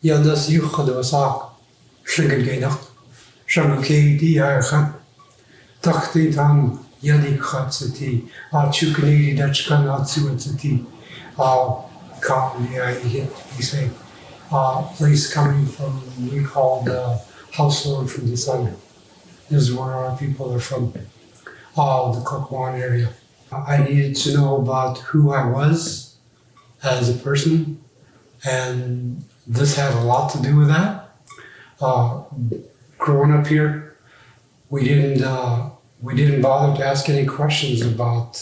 Yandas yuchad wasak, Sheakley Sheakley di archan, Tachti tan Yadi Khatsati, Chukanidi Dachkan Atsuatsati, we say, place coming from, we call the household from the sun. This is where our people are from, the Kokwan area. I needed to know about who I was as a person, and this had a lot to do with that. Growing up here, we didn't bother to ask any questions about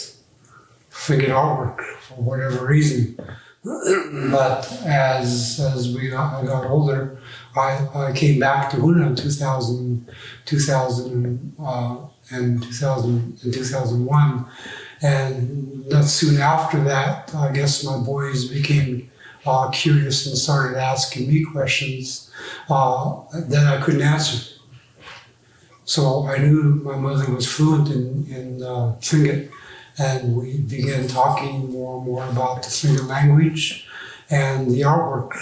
Tlingit artwork for whatever reason. But as I got older, I came back to Hoonah in 2000 and 2001, and not soon after that, I guess my boys became curious and started asking me questions that I couldn't answer. So I knew my mother was fluent in Tlingit, and we began talking more and more about the Tlingit language and the artwork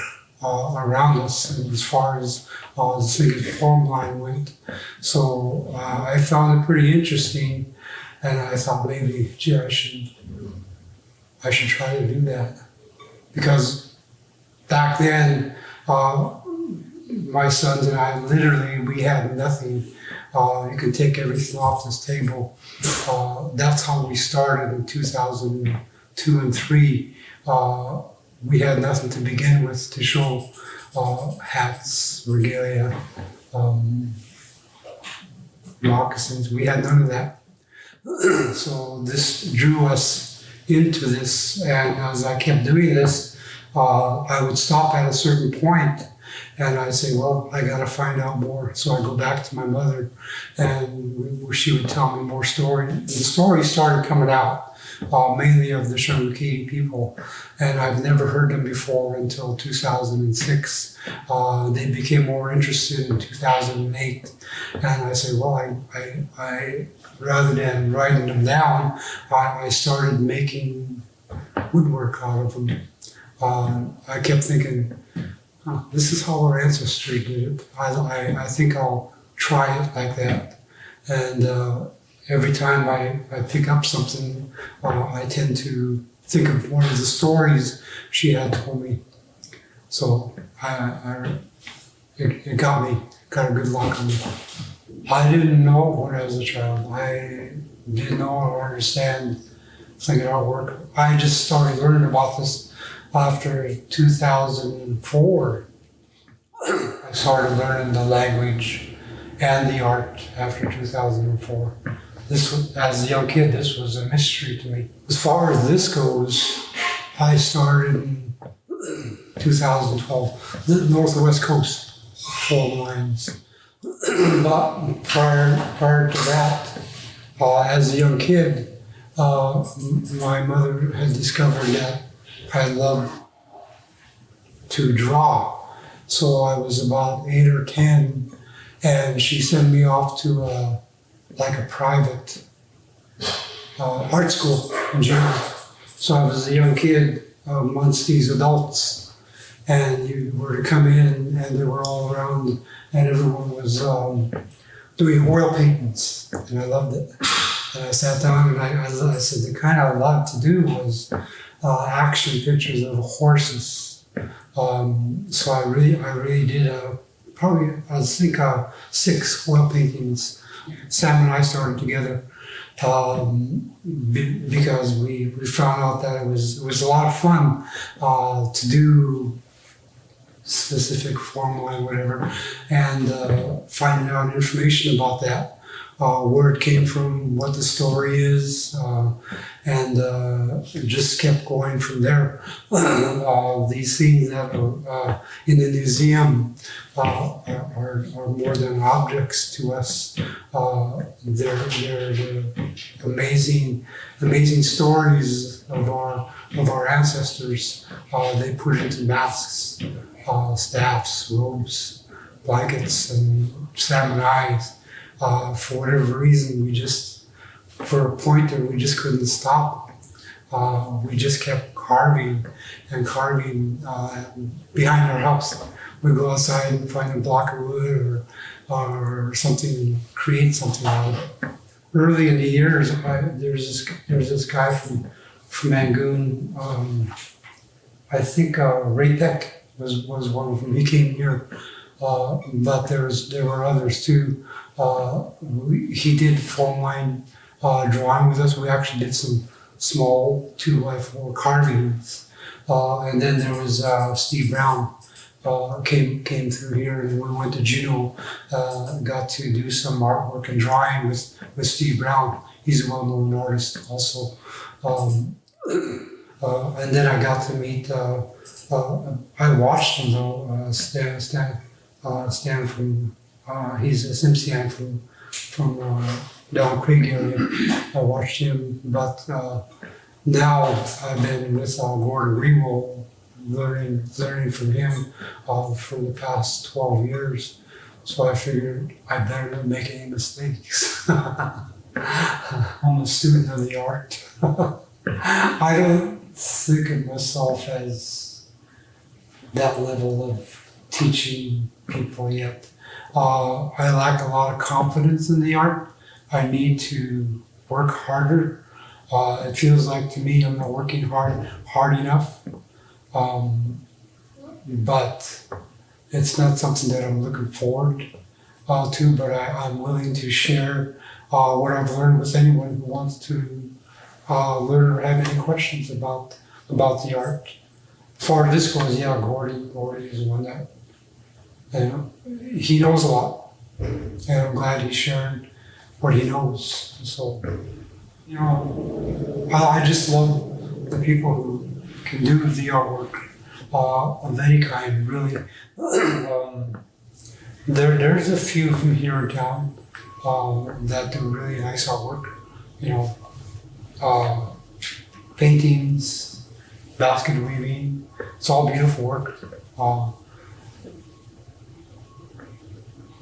around us, and as far as the Tlingit form line went. So I found it pretty interesting, and I thought maybe, gee, I should try to do that. Because back then, my sons and I, literally, we had nothing. You could take everything off this table. That's how we started in 2002 and 3. We had nothing to begin with to show hats, regalia, moccasins. We had none of that. So this drew us into this, and as I kept doing this, I would stop at a certain point and I'd say, well, I got to find out more. So I go back to my mother, and she would tell me more stories. The stories started coming out, mainly of the Sheakley people, and I've never heard them before until 2006. They became more interested in 2008, and I say, well, I rather than writing them down, I started making woodwork out of them. I kept thinking, this is how our ancestry did it. I think I'll try it like that. And every time I pick up something, I tend to think of one of the stories she had told me. So it got a good lock on me. I didn't know when I was a child. I didn't know or understand Tlingit artwork. I just started learning about this after 2004. I started learning the language and the art after 2004. This was, as a young kid, this was a mystery to me. As far as this goes, I started in 2012, the North and West Coast, form lines. But prior to that, as a young kid, my mother had discovered that I loved to draw. So I was about 8 or 10, and she sent me off to a private art school in Germany. So I was a young kid amongst these adults, and you were to come in, and they were all around, and everyone was doing oil paintings, and I loved it. And I sat down, and I said the kind I loved to do was action pictures of horses. So I really did probably, I think, 6 oil paintings. Sam and I started together because we found out that it was a lot of fun to do specific formula and whatever, and finding out information about that, where it came from, what the story is, and it just kept going from there. These things that are in the museum are more than objects to us. They're the amazing stories of our ancestors. They put into masks, staffs, robes, blankets, and salmon eyes. For whatever reason, for a pointer, we just couldn't stop. We just kept carving behind our house. We go outside and find a block of wood or something and create something out of it. Early in the years, there's this guy from Mangoon. I think Rapek was one of them. He came here, but there were others too. He did phone line drawing with us. We actually did some small 2x4 carvings, and then there was Steve Brown. Came through here, and when we went to Juneau, got to do some artwork and drawing with Steve Brown. He's a well-known artist also. And then I got to meet, I watched him though, Stan from, he's a Simpson from Down Creek area. I watched him, but now I've been with Gordon Greenwald, learning from him for the past 12 years. So I figured I better not make any mistakes. I'm a student of the art. I don't think of myself as that level of teaching people yet. I lack a lot of confidence in the art. I need to work harder. It feels like to me I'm not working hard enough. But it's not something that I'm looking forward to, but I'm willing to share what I've learned with anyone who wants to learn or have any questions about the art. As far as this goes, yeah, Gordy is one that, he knows a lot, and I'm glad he's sharing what he knows. So, I just love the people who can do the artwork of any kind, really. There's a few from here in town that do really nice artwork, paintings, basket weaving. It's all beautiful work.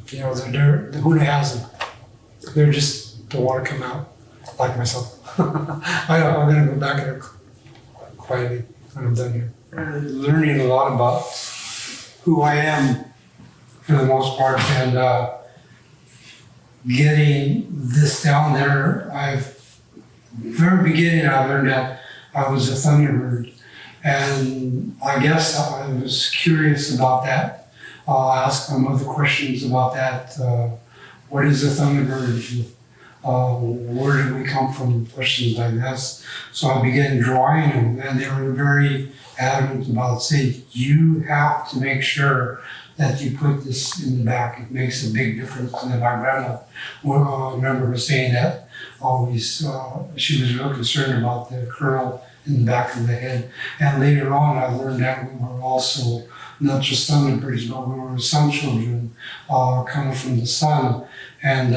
The Hoonah has them. They just don't want to come out, like myself. I'm going to go back there quietly when I'm done here. Learning a lot about who I am for the most part, and getting this down there. Very beginning, I learned that I was a Thunderbird, and I guess I was curious about that. I asked them other questions about that. What is a Thunderbird? Where did we come from? Questions like this. So I began drawing them, and they were very adamant about saying, you have to make sure that you put this in the back. It makes a big difference. And then my grandma, I remember her saying that always. She was real concerned about the curl in the back of the head. And later on, I learned that we were also not just Thunderbirds, but we were sun children coming from the sun. And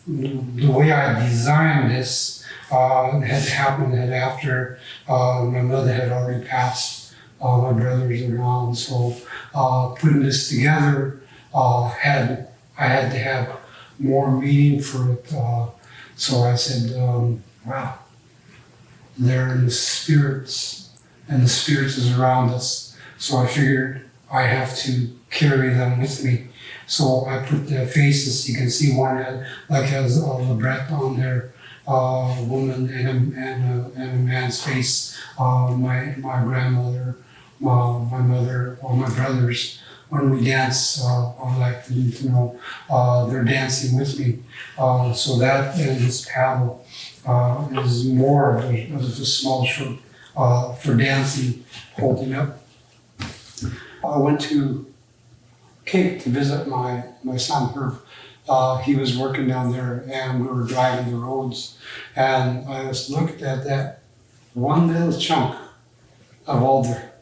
the way I designed this had happened that after my mother had already passed, my brothers are gone. So putting this together, I had to have more meaning for it. So I said, wow, they're in the spirits, and the spirits is around us. So I figured I have to carry them with me. So I put the faces. You can see one has a libret on there, woman and a man's face. My grandmother, my mother, or my brothers. When we dance, I like them to know they're dancing with me. So that and this paddle is more of a small short for dancing, holding up. I went to Cape to visit my son Herb. He was working down there, and we were driving the roads, and I just looked at that one little chunk of alder.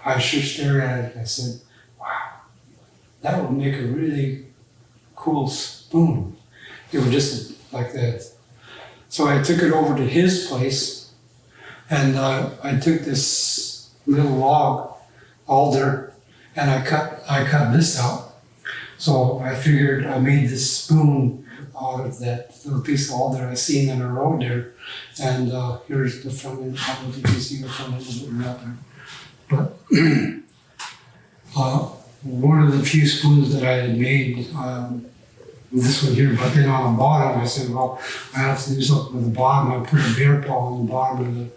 I sure stared at it. I said, wow, that would make a really cool spoon. It was just like that. So I took it over to his place, and I took this little log, alder, and I cut this out. So I figured I made this spoon out of that little piece of alder I seen in the road there. And here's the front end. I don't know if you can see the front end of it out there. But one of the few spoons that I had made, this one here, but then on the bottom I said, well, I have to do something with the bottom. I put a bear paw on the bottom of the thing.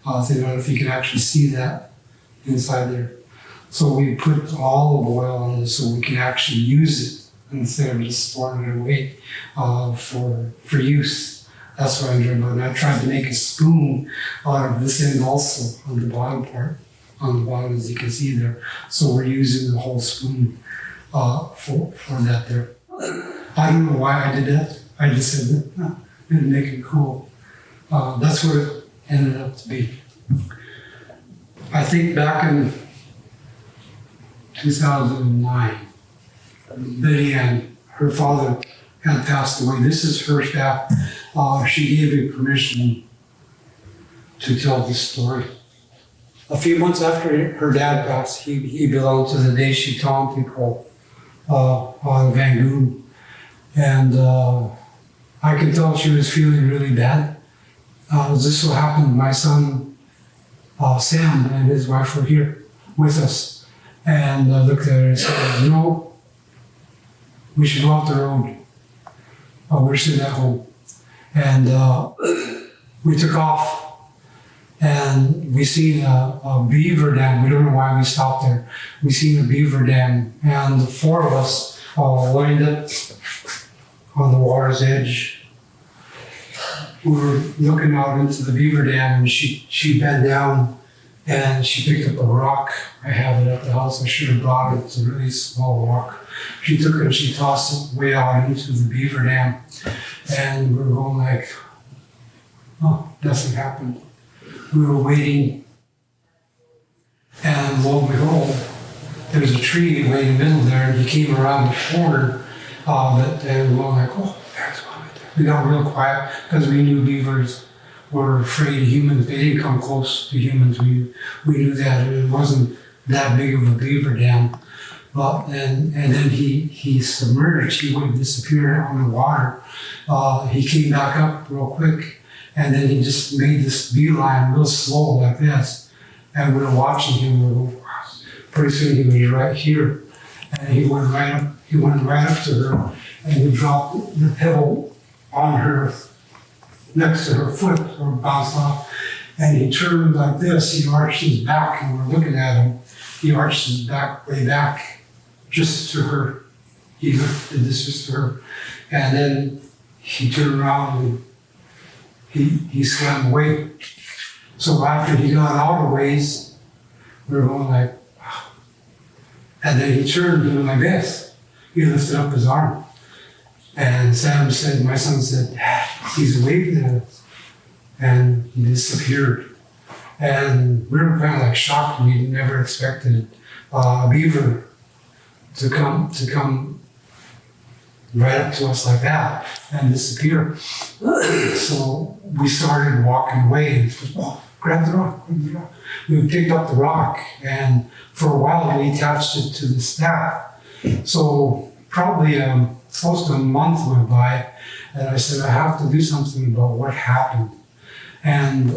I don't know if you can actually see that inside there. So we put olive oil on it so we can actually use it instead of just storing it away for use. That's what I enjoyed about it. I tried to make a spoon out of this end also on the bottom part, on the bottom as you can see there. So we're using the whole spoon for that there. I don't know why I did that. I just said that it'd make it cool. That's what it ended up to be. I think back in 2009, Betty Ann, her father had passed away. This is her staff. She gave me permission to tell this story. A few months after her dad passed, he belonged to the Deshi Tom people out of Vangoon. And I could tell she was feeling really bad. This so happened, my son, Sam, and his wife were here with us. And I looked at her and said, no, we should go out the road. We're sitting at home. And we took off and we seen a beaver dam. We don't know why we stopped there. We seen a beaver dam and the four of us lined up on the water's edge. We were looking out into the beaver dam and she bent down and she picked up a rock. I have it at the house. I should have brought it. It's a really small rock. She took it and she tossed it way out into the beaver dam. And we were going like, oh, nothing happened. We were waiting. And lo and behold, there was a tree right in the middle there and he came around the corner of it and we were like, oh, there's one right there. We got real quiet because we knew beavers were afraid of humans. They didn't come close to humans. We knew that it wasn't that big of a beaver dam. But and then he submerged. He would disappear on the water. He came back up real quick, and then he just made this beeline real slow like this. And we were watching him. We were, pretty soon he was right here, and he went right up. He went right up to her, and he dropped the pebble on her, next to her foot, or bounced off. And he turned like this. He arched his back, and we're looking at him. He arched his back way back. Just to her. He did this just to her. And then he turned around and he swam away. So after he got out of ways, we were going like, wow. And then he turned and went like this. He lifted up his arm. And Sam said, my son said, he's waving at us. And he disappeared. And we were kind of like shocked. We never expected a beaver to come right up to us like that and disappear. So we started walking away and said, oh, grab the rock, grab the rock. We picked up the rock and for a while we attached it to the staff. So probably close to a month went by and I said, I have to do something about what happened. And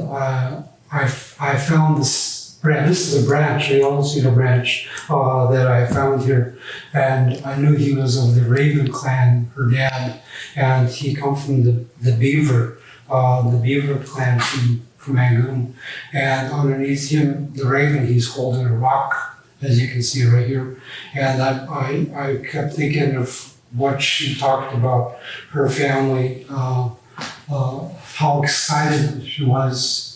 I found this branch. This is a branch, a yellow cedar branch that I found here. And I knew he was of the Raven clan, her dad, and he come from the Beaver clan from Angoon. And underneath him, the Raven, he's holding a rock, as you can see right here. And I kept thinking of what she talked about, her family, how excited she was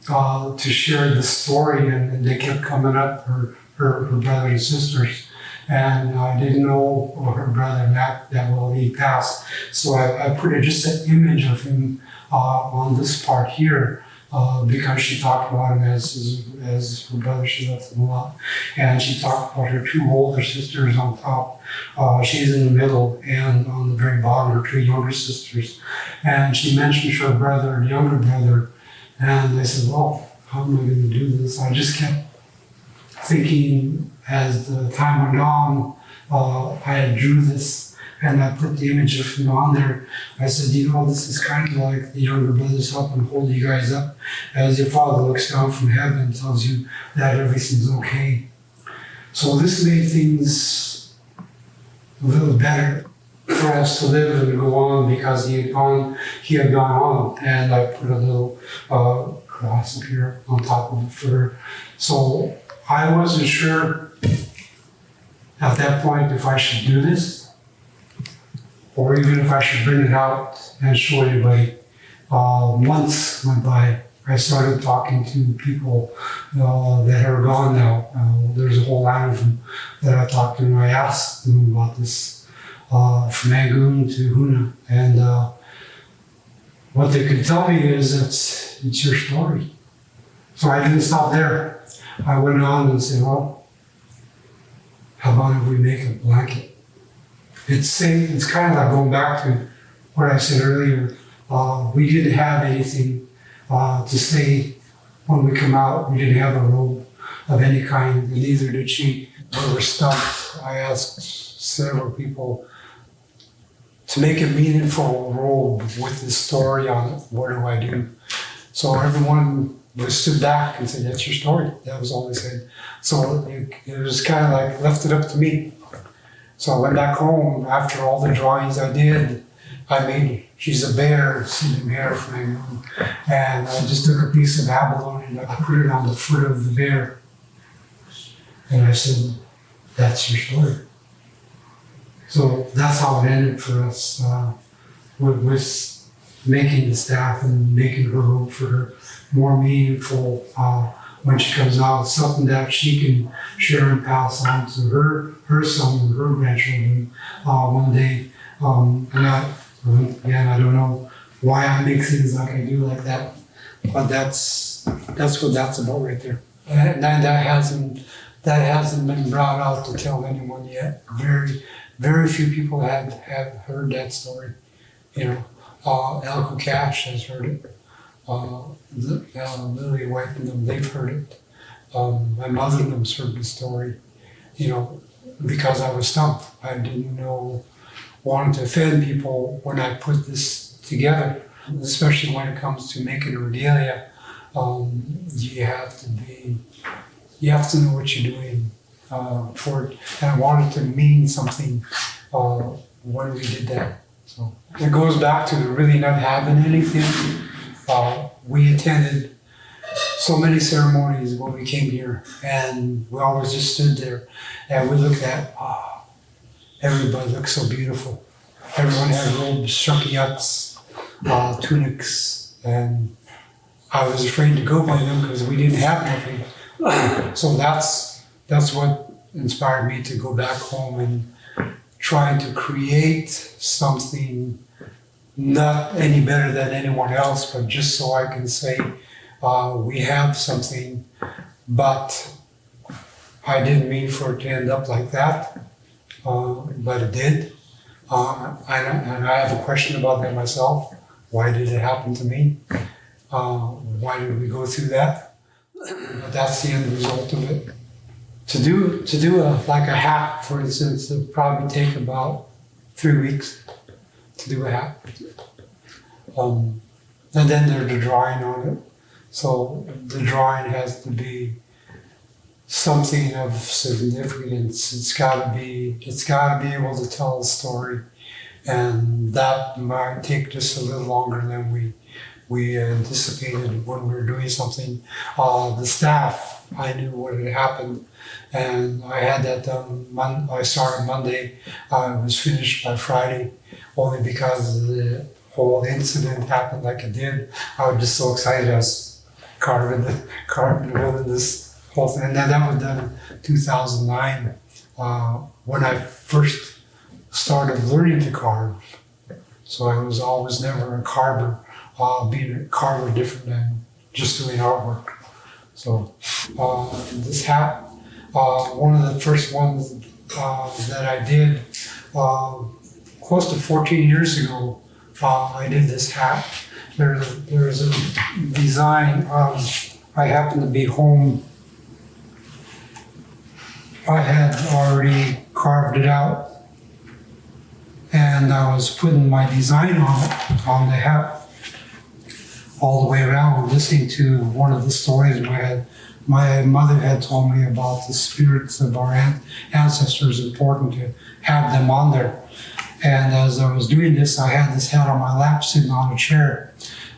to share the story, and they kept coming up, her brothers and sisters. And I didn't know her brother Mac that well, he passed. So I put just an image of him on this part here because she talked about him as her brother. She loved him a lot. And she talked about her two older sisters on top. She's in the middle, and on the very bottom, her two younger sisters. And she mentioned her brother, her younger brother. And I said, well, how am I going to do this? I just kept thinking as the time went on, I drew this, and I put the image of him on there. I said, this is kind of like the younger brothers helping hold you guys up as your father looks down from heaven and tells you that everything's okay. So this made things a little better for us to live and go on, because he had gone on, and I put a little cross up here on top of it for her. So I wasn't sure at that point if I should do this, or even if I should bring it out and show anybody. Months went by. I started talking to people that are gone now. There's a whole line of them that I talked to, and I asked them about this, from Angoon to Hoonah. And what they could tell me is that it's your story. So I didn't stop there. I went on and said, well, how about if we make a blanket? It's kind of like going back to what I said earlier. We didn't have anything to say when we come out. We didn't have a robe of any kind, and neither did she. We were stumped. I asked several people to make a meaningful robe with this story on it. What do I do? So everyone stood back and said, that's your story. That was all they said. So it was kind of like left it up to me. So I went back home after all the drawings I did. She's a bear, sitting bear frame, and I just took a piece of abalone and I put it on the foot of the bear. And I said, that's your story. So that's how it ended for us, with making the staff and making her robe for her more meaningful when she comes out, something that she can share and pass on to her son and her grandchildren one day. I don't know why I make things like I do like that, but that's what that's about right there. And that hasn't been brought out to tell anyone yet. Very few people have heard that story. Gunalchéesh has heard it. Lily White and them, they've heard it. My mother and them's heard the story. Because I was stumped. I didn't want to offend people when I put this together, especially when it comes to making a regalia. You have to know what you're doing for it. And I wanted to mean something when we did that. So it goes back to really not having anything. We attended so many ceremonies when we came here, and we always just stood there and we looked at, everybody looked so beautiful. Everyone had robes, shakyats, tunics, and I was afraid to go by them because we didn't have nothing. So that's what inspired me to go back home and try to create something not any better than anyone else, but just so I can say we have something, but I didn't mean for it to end up like that, but it did. And I have a question about that myself. Why did it happen to me? Why did we go through that? But that's the end result of it. To do a hat, for instance, it would probably take about 3 weeks to do a hat. And then there's the drawing on it. So the drawing has to be something of significance. It's got to be able to tell a story, and that might take just a little longer than we anticipated when we were doing something. The staff, I knew what had happened, and I had that done. I started Monday. I was finished by Friday, only because the whole incident happened like it did. I was just so excited. I was carving this whole thing, and then that was done in 2009 when I first started learning to carve. So I was never a carver. Being a carver different than just doing artwork. So this hat, one of the first ones that I did close to 14 years ago, I did this hat. There's a design. I happened to be home. I had already carved it out, and I was putting my design on it, on the hat, all the way around, listening to one of the stories my mother had told me about the spirits of our ancestors. Important to have them on there. And as I was doing this, I had this hat on my lap, sitting on a chair.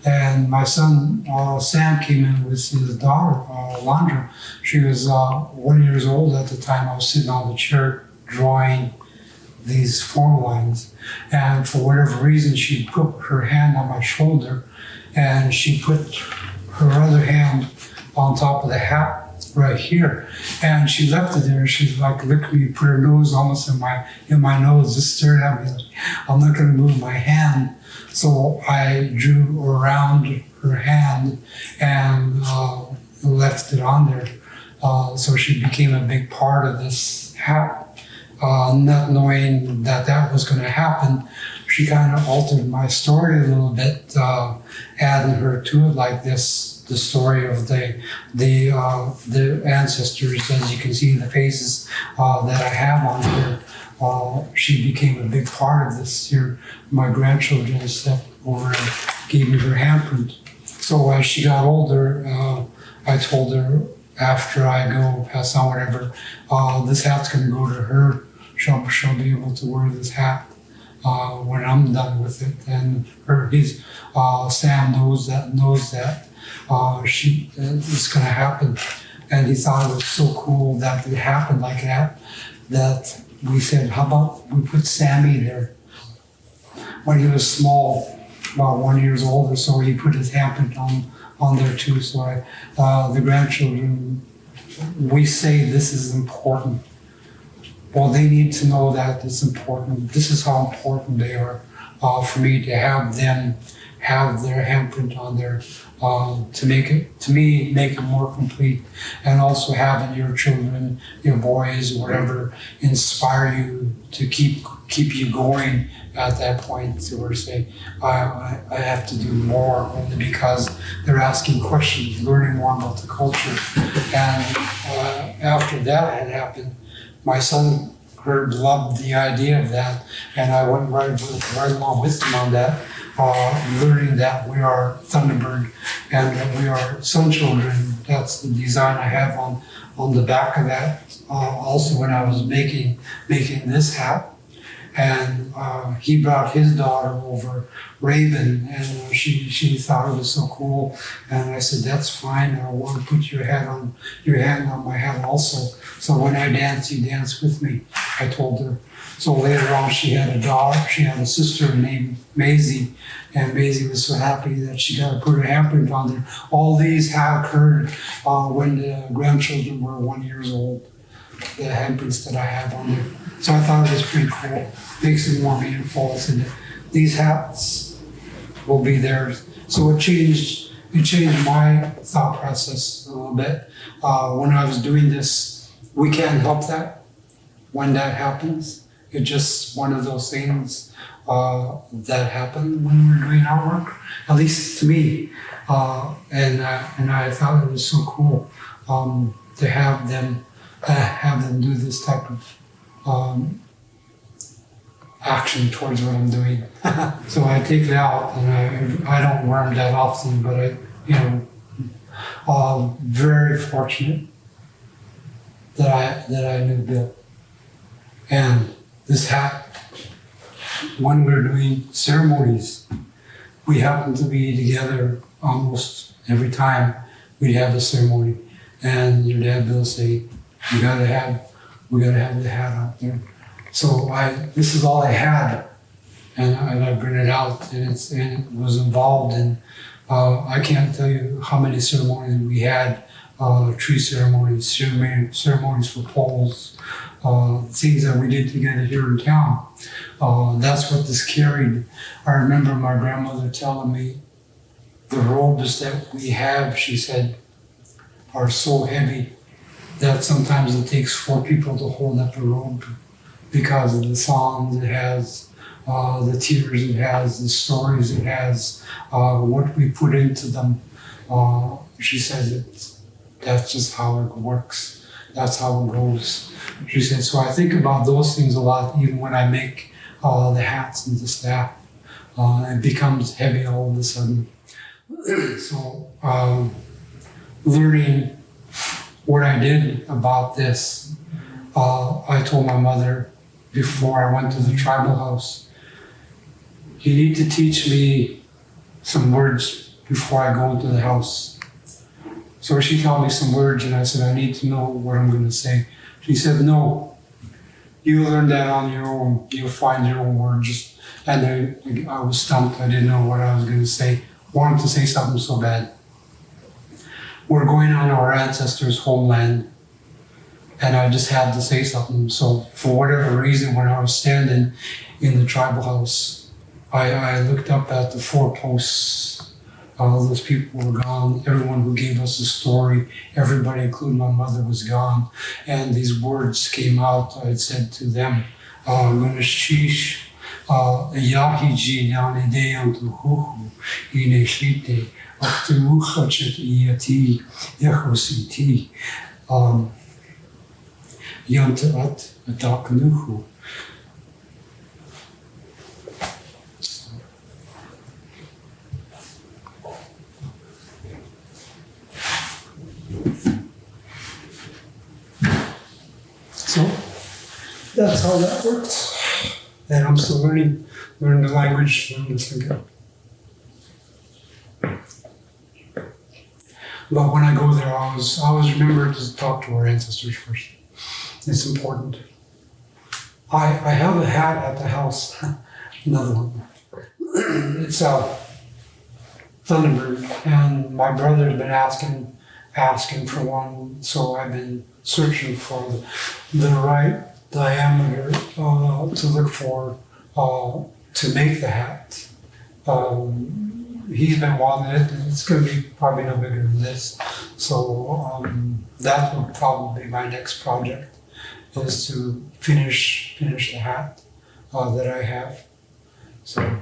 And my son, Sam, came in with his daughter, Landra. She was 1 year old at the time. I was sitting on the chair drawing these form lines. And for whatever reason, she put her hand on my shoulder, and she put her other hand on top of the hat right here. And she left it there. She's like, looked at me, put her nose almost in my nose, just stared at me. Like, I'm not going to move my hand. So I drew around her hand and left it on there. So she became a big part of this hat. Not knowing that was going to happen, she kind of altered my story a little bit, adding her to it like this, the story of the ancestors, as you can see in the faces that I have on here. She became a big part of this here. My grandchildren stepped over and gave me her handprint. So as she got older, I told her, after I go pass on whatever, this hat's going to go to her. She'll be able to wear this hat when I'm done with it. And Sam knows that it's going to happen. And he thought it was so cool that it happened like that we said, how about we put Sammy there? When he was small, about 1 year old or so, he put his handprint on there too. So the grandchildren, we say this is important. Well, they need to know that it's important. This is how important they are for me to have them have their handprint on there to make it more complete, and also having your children, your boys, whatever, inspire you to keep you going at that point. To where say, I have to do more, only because they're asking questions, learning more about the culture. And after that had happened, my son Herb loved the idea of that, and I went right along with him on that, learning that we are Thunderbird and that we are sun children. That's the design I have on the back of that. Also, when I was making this hat, and he brought his daughter over, Raven, and she thought it was so cool. And I said, that's fine. I want to put your hand on my hat also. So when I dance, you dance with me, I told her. So later on, she had a daughter. She had a sister named Maisie, and Maisie was so happy that she got to put her handprint on there. All these have occurred when the grandchildren were 1 year old. The handprints that I have on there. So I thought it was pretty cool. Makes it more meaningful. So these hats will be there. So it changed my thought process a little bit. When I was doing this, we can't help that when that happens. It's just one of those things that happen when we're doing our work, at least to me. And I thought it was so cool to have them do this type of action towards what I'm doing. So I take it out, and I don't wear them that often, but very fortunate that I knew Bill. And this hat, when we're doing ceremonies, we happen to be together almost every time we'd have a ceremony, and your dad Bill say, we gotta have the hat out there. So this is all I had, and I bring it out, and it was involved in. I can't tell you how many ceremonies we had, tree ceremonies, ceremonies for poles, things that we did together here in town. That's what this carried. I remember my grandmother telling me, the robes that we have, she said, are so heavy that sometimes it takes 4 people to hold up a robe because of the songs it has, the tears it has, the stories it has, what we put into them. She said that's just how it works. That's how it goes. She said, so I think about those things a lot, even when I make the hats and the staff. It becomes heavy all of a sudden. So learning what I did about this, I told my mother before I went to the tribal house, you need to teach me some words before I go into the house. So she taught me some words and I said, I need to know what I'm going to say. She said, no, you learn that on your own. You'll find your own words. And I was stumped. I didn't know what I was going to say. Wanted to say something so bad. We're going on our ancestors' homeland. And I just had to say something. So for whatever reason, when I was standing in the tribal house, I looked up at the four posts. All those people were gone. Everyone who gave us a story, everybody, including my mother, was gone. And these words came out. I had said to them, Gunalchéesh Yahiji Yanide Antuhu Ineshlite Aktuchachet Iati Yahositi Yantaat Ataknuhu. So that's how that works. And I'm still learning the language, learning this again. But when I go there, I always remember to talk to our ancestors first. It's important. I have a hat at the house, another one. It's a Thunderbird, and my brother's been asking for one, so I've been searching for the right diameter to look for to make the hat. He's been wanting it, and it's going to be probably no bigger than this. So that will probably be my next project, is to finish the hat that I have. So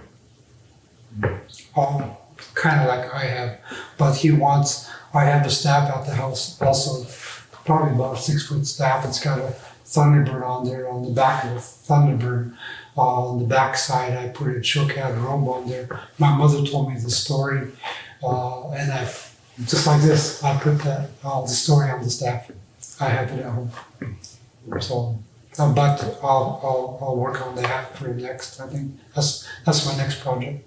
kind of like I have, but he wants. I have the staff at the house also, probably about a 6-foot staff. It's got a Thunderbird on there on the back of the Thunderbird. On the back side, I put a Sheakley robe on there. My mother told me the story, and I, just like this, I put that the story on the staff. I have it at home. So, but I'll work on that for next. I think that's my next project.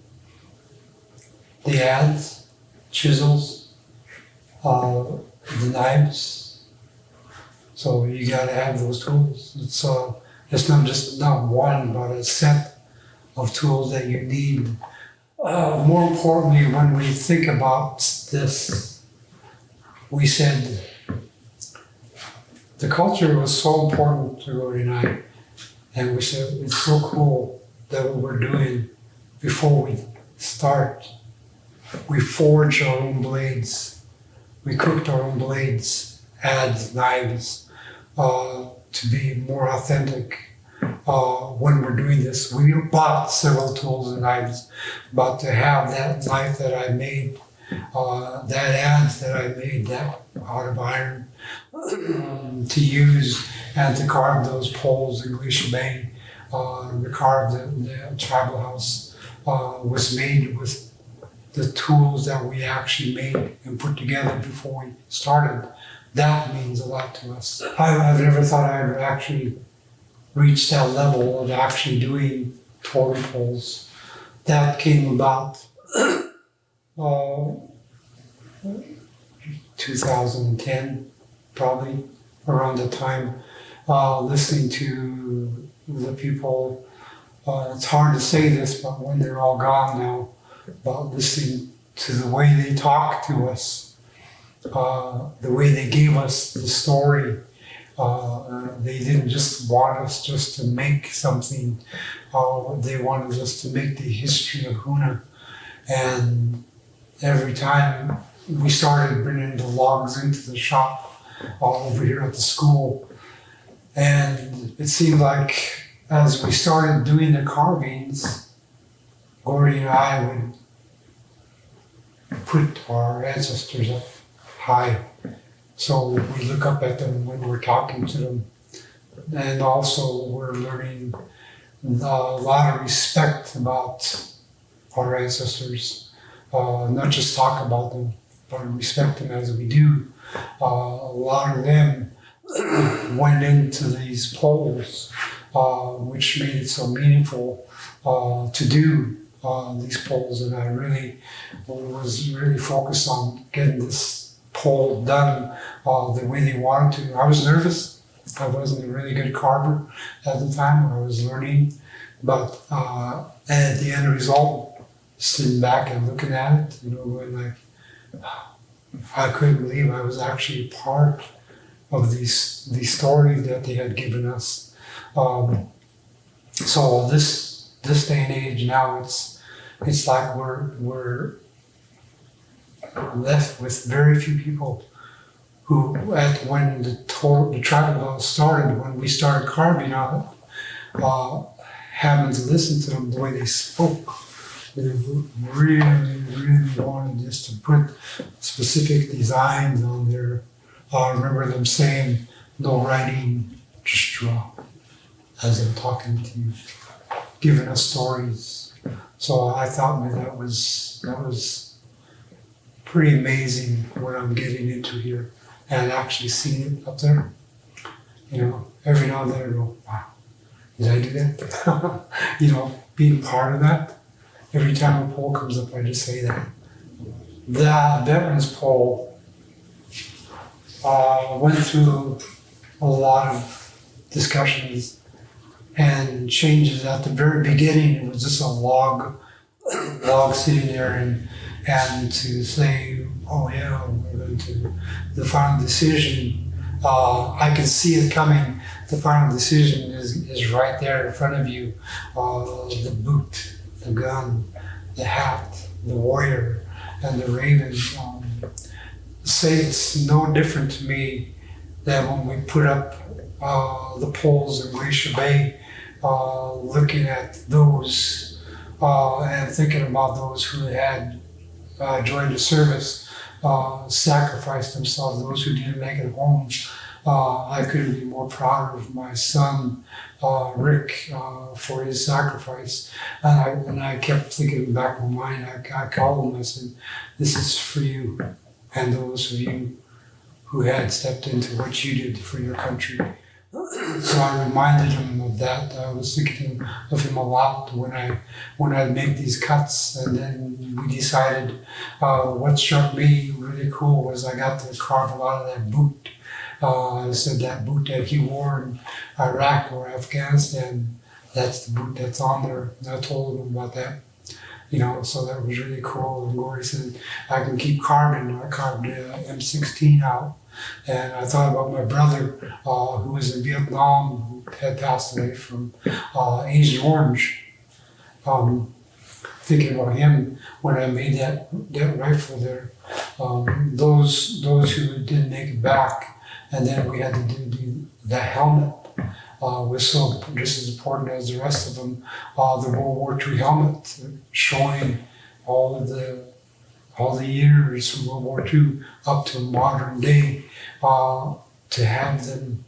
The adze, chisels, the knives. So you gotta have those tools. It's not just one, but a set of tools that you need. More importantly, when we think about this, we said the culture was so important to Rory and I, and we said it's so cool that what we're doing before we start. We forged our own blades. We cooked our own blades, adze, knives, to be more authentic when we're doing this. We bought several tools and knives, but to have that knife that I made, that adze that I made that out of iron, to use and to carve those poles in Glacier Bay, to carve the tribal house was made with the tools that we actually made and put together before we started. That means a lot to us. I've never thought I would actually reach that level of actually doing totem poles. That came about 2010, probably around the time, listening to the people. It's hard to say this, but when they're all gone now, but listening to the way they talk to us, the way they gave us the story. They didn't just want us just to make something. They wanted us to make the history of Hoonah. And every time we started bringing the logs into the shop over here at the school, and it seemed like as we started doing the carvings, Gordy and I would put our ancestors up high. So we look up at them when we're talking to them. And also we're learning a lot of respect about our ancestors, not just talk about them, but respect them as we do. A lot of them went into these poles, which made it so meaningful to do these poles, and I really was really focused on getting this pole done the way they wanted to. I was nervous. I wasn't a really good carver at the time. I was learning, but at the end result, sitting back and looking at it, going like, I couldn't believe I was actually part of these stories that they had given us. So this day and age now, it's like we're left with very few people who, when the tribal started, when we started carving on it, having to listen to them the way they spoke. They really, really wanted us to put specific designs on there. I remember them saying, "No writing, just draw," as I'm talking to you, giving us stories. So I thought, man, that was pretty amazing what I'm getting into here, and actually seeing it up there. Every now and then I go, "Wow, did I do that?" Being part of that. Every time a poll comes up, I just say that. The veterans poll went through a lot of discussions and changes. At the very beginning, it was just a log sitting there, and to say, "Oh yeah, we're going to the final decision." I can see it coming. The final decision is right there in front of you. The boot, the gun, the hat, the warrior, and the raven. Say it's no different to me than when we put up the poles in Glacier Bay, looking at those and thinking about those who had joined the service, sacrificed themselves, those who didn't make it home. I couldn't be more proud of my son, Rick, for his sacrifice. And I kept thinking in the back of my mind, I called him, I said, "This is for you and those of you who had stepped into what you did for your country." So I reminded him of that. I was thinking of him a lot when I make these cuts, and then we decided what struck me really cool was I got to carve a lot of that boot. I said that boot that he wore in Iraq or Afghanistan, that's the boot that's on there. And I told him about that. So that was really cool. And Gordy said, "I can keep carving." I carved M16 out. And I thought about my brother who was in Vietnam, who had passed away from Agent Orange. Thinking about him when I made that rifle there. Those who didn't make it back, and then we had to do the helmet. Was so just as important as the rest of them. The World War II helmet, showing all the years from World War II up to modern day, to have them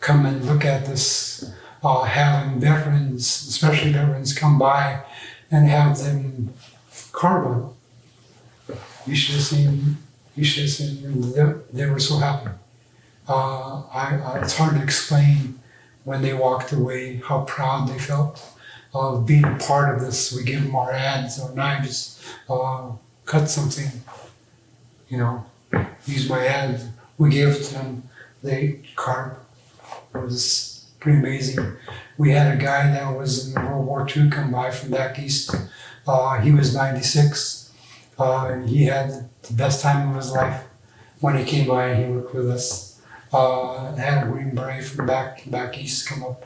come and look at this, having veterans, especially veterans, come by and have them carve on it. You should have seen them. They were so happy. It's hard to explain when they walked away how proud they felt of being a part of this. We give them our ads, our knives, cut something, use my ads. We gave it to them, they carved. It was pretty amazing. We had a guy that was in World War II come by from back east. He was 96. And he had the best time of his life when he came by and he worked with us. Had a Green Beret from back east come up.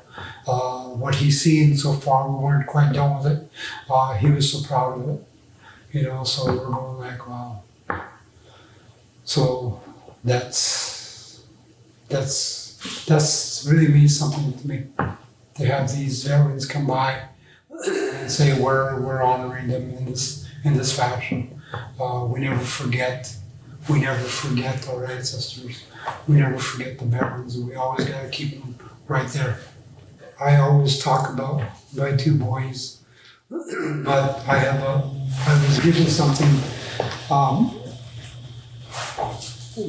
What he's seen so far, we weren't quite done with it. He was so proud of it, so we're going like, wow. So that's really means something to me, to have these veterans come by and say we're honoring them in this fashion. We never forget our ancestors. We never forget the veterans, and we always got to keep them right there. I always talk about my two boys, but I was given something.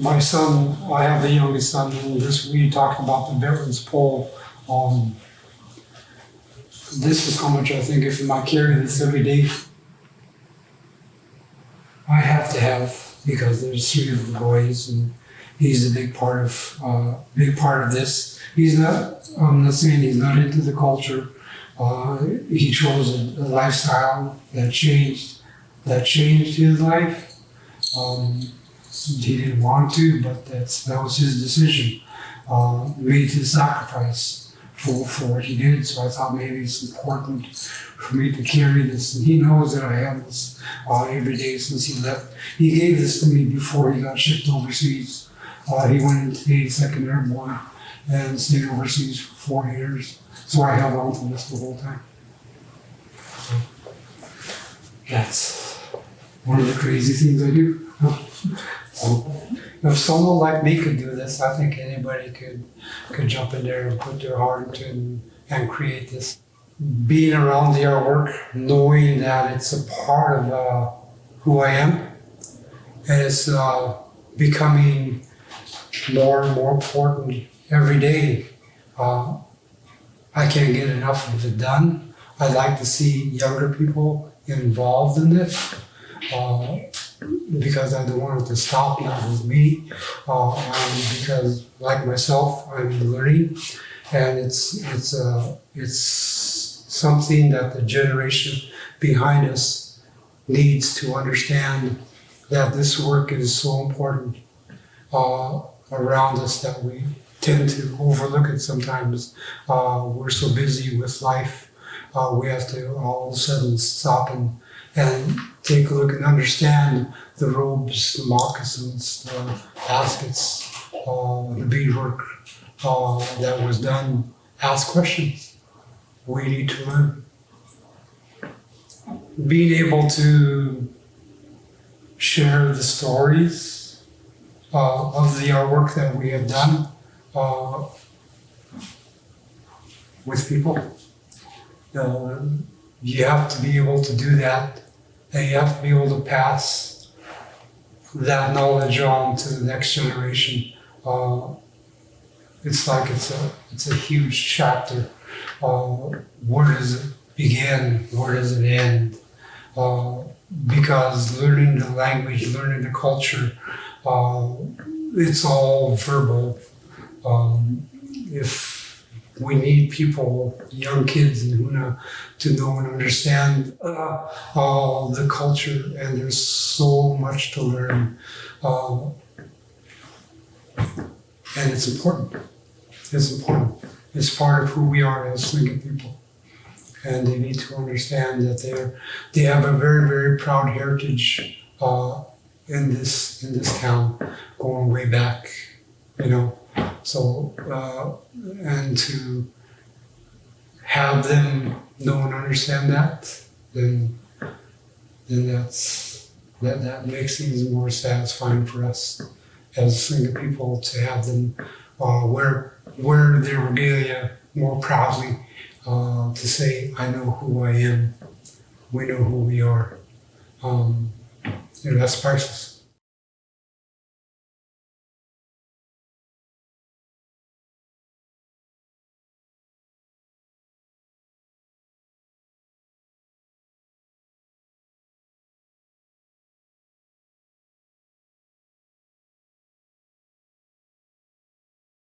My son, I have a youngest son, and we talked about the veterans pole. This is how much I think if I carry this every day, I have to have, because there's three of the boys, and he's a big part of this. He's not. I'm not saying he's not into the culture. He chose a lifestyle that changed his life. He didn't want to, but that was his decision. Made his sacrifice for what he did. So I thought maybe it's important for me to carry this. And he knows that I have this every day since he left. He gave this to me before he got shipped overseas. He went into the 82nd Airborne and stayed overseas for 4 years. So I held on to this the whole time. So that's one of the crazy things I do. If someone like me could do this, I think anybody could jump in there and put their heart into it and create this. Being around the artwork, knowing that it's a part of who I am, and it's becoming more and more important every day. I can't get enough of it done. I'd like to see younger people involved in this. Because I don't want it to stop now with me, because like myself, I'm learning, and it's something that the generation behind us needs to understand, that this work is so important around us that we tend to overlook it sometimes. We're so busy with life, we have to all of a sudden stop and take a look and understand the robes, the moccasins, the baskets, the beadwork that was done. Ask questions. We need to learn. Being able to share the stories of the artwork that we have done with people. You have to be able to do that, and you have to be able to pass that knowledge on to the next generation. It's like it's a huge chapter. Where does it begin? Where does it end? Because learning the language, learning the culture, it's all verbal. If we need people, young kids in Hoonah, to know and understand the culture, and there's so much to learn. And it's important. It's important. It's part of who we are as Tlingit people. And they need to understand that they have a very, very proud heritage in this town, going way back, you know. So, and to have them know and understand that, then that makes things more satisfying for us as Tlingit people, to have them wear their regalia more proudly, to say, I know who I am, we know who we are. That's priceless.